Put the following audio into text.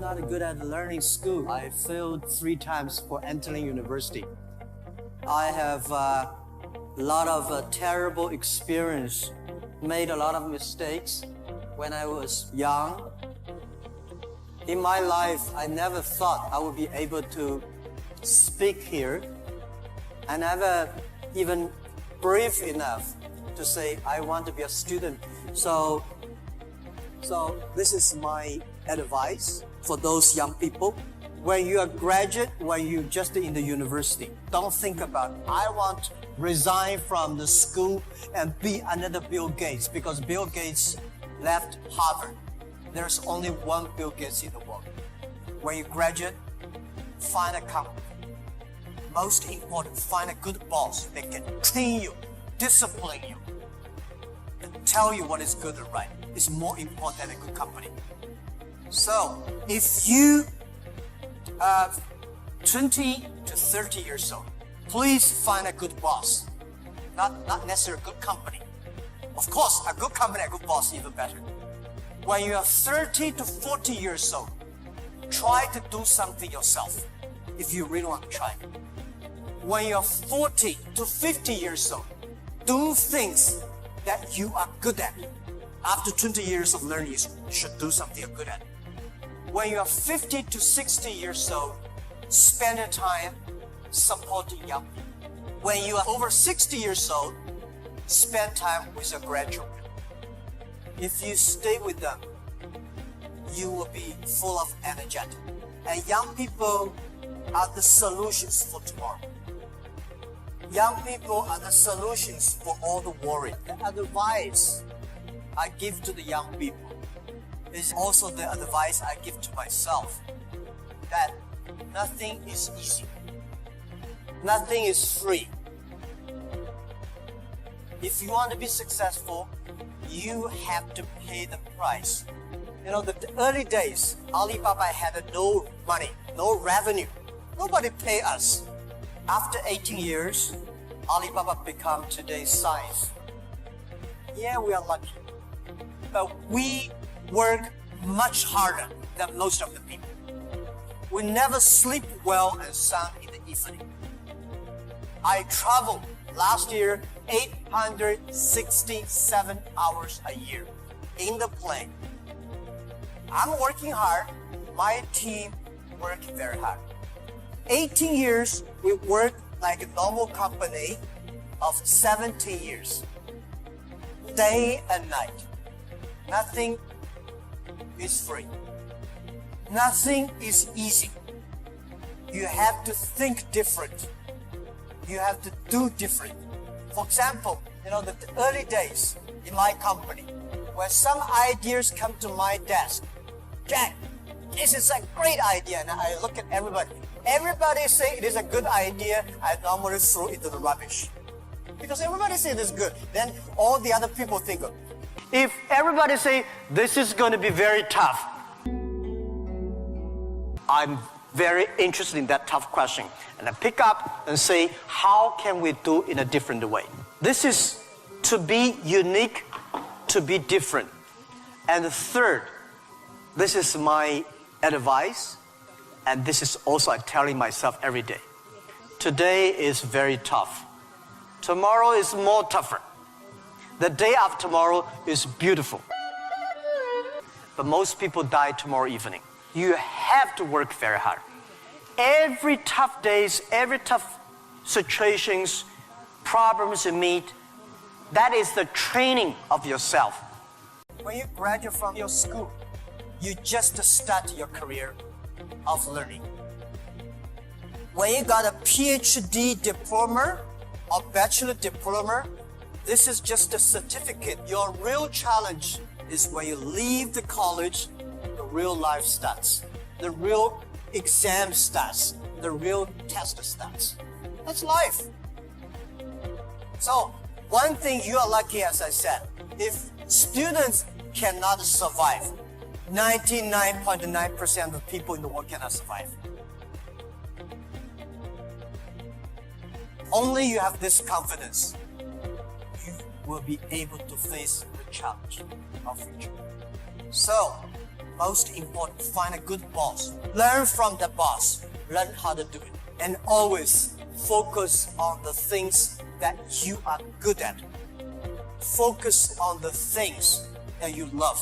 not good at learning school. I failed 3 times for entering university. I have a lot of terrible experience, made a lot of mistakes when I was young. In my life, I never thought I would be able to speak here. I never even brave enough to say I want to be a student. So this is my advice for those young people. When you are graduate, when you're just in the university, don't think about, I want to resign from the school and be another Bill Gates, because Bill Gates left Harvard. There's only one Bill Gates in the world. When you graduate, find a company. Most important, find a good boss that can train you, discipline you, and tell you what is good and right. It's more important than a good company. So, if you are 20 to 30 years old, please find a good boss. Not necessarily a good company. Of course, a good company, a good boss, even better. When you are 30 to 40 years old, try to do something yourself if you really want to try. When you are 40 to 50 years old, do things that you are good at. After 20 years of learning, you should do something you're good at. When you are 50 to 60 years old, spend your time supporting young people. When you are over 60 years old, spend time with your grandchildren. If you stay with them, you will be full of energy. And young people are the solutions for tomorrow. Young people are the solutions for all the worry. The advice I give to the young people is also the advice I give to myself, that nothing is easy. Nothing is free. If you want to be successful, you have to pay the price. You know, the early days, Alibaba had no money, no revenue. Nobody paid us. After 18 years, Alibaba become today's size. Yeah, we are lucky. But we work much harder than most of the people. We never sleep well and sound in the evening. I traveled last year 867 hours a year in the plane. I'm working hard. My team works very hard. 18 years, we work like a normal company of 17 years. Day and night. Nothing is free. Nothing is easy. You have to think different. You have to do different. For example, the early days in my company, when some ideas come to my desk, Jack, this is a great idea. And I look at everybody. Everybody say it is a good idea. I normally throw it into the rubbish. Because everybody say it is good. Then all the other people think, if everybody say this is going to be very tough, I'm very interested in that tough question. And I pick up and say, how can we do it in a different way? This is to be unique, to be different. And the third, this is my advice, and this is also I'm telling myself every day. Today is very tough. Tomorrow is more tougher. The day after tomorrow is beautiful. But most people die tomorrow evening. You have to work very hard. Every tough days, every tough situations, problems you meet, that is the training of yourself. When you graduate from your school, you just start your career of learning. When you got a PhD diploma or bachelor diploma, this is just a certificate. Your real challenge is when you leave the college, the real life starts. The real exam starts. The real test starts. That's life. So, one thing you are lucky, as I said, if students cannot survive, 99.9% of people in the world cannot survive. Only you have this confidence, you will be able to face the challenge of future. So, most important, find a good boss. Learn from the boss. Learn how to do it. And always focus on the things that you are good at. Focus on the things that you love.